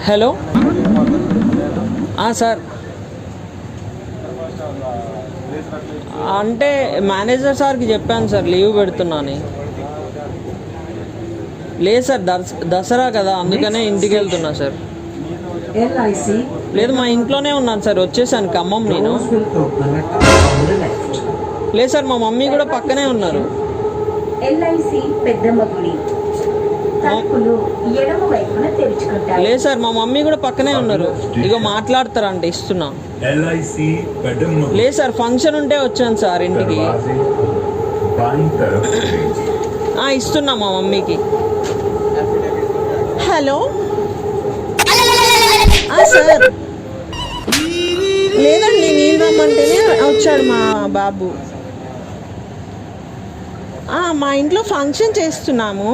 Hello sir, అంటే manager సార్కి చెప్పాను సార్ లీవ్ పెడుతున్నాను. లేదు సార్, దసరా కదా అందుకనే ఇంటికి వెళ్తున్నా సార్. లేదు మా ఇంట్లోనే ఉన్నాను సార్, వచ్చేసాను ఖమ్మం నేను. లేదు సార్, మా మమ్మీ కూడా పక్కనే ఉన్నారు. లేదు సార్, మా మమ్మీ కూడా పక్కనే ఉన్నారు. ఇగో మాట్లాడతారంటే ఇస్తున్నా. లేదు సార్, ఫంక్షన్ ఉంటే వచ్చాను సార్ ఇంటికి. ఇస్తున్నా మా మమ్మీకి. హలో సార్, లేదండి నేను రమ్మంటేనే వచ్చాడు మా బాబు. మా ఇంట్లో ఫంక్షన్ చేస్తున్నాము.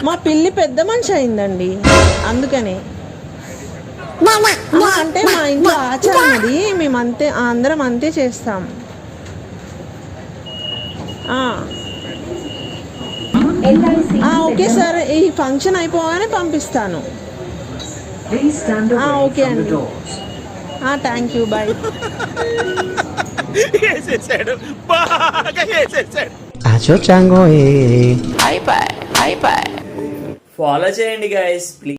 మా పిల్లి పెద్ద మనిషి అయిందండి అందుకని. అంటే మా ఇంట్లో ఆచారం అది, మేము అంతే అందరం అంతే చేస్తాం. ఓకే సార్, ఈ ఫంక్షన్ అయిపోగానే పంపిస్తాను. ఓకే అండి, థ్యాంక్ యూ, బాయ్. ఫాలో చేయండి గైస్ ప్లీజ్.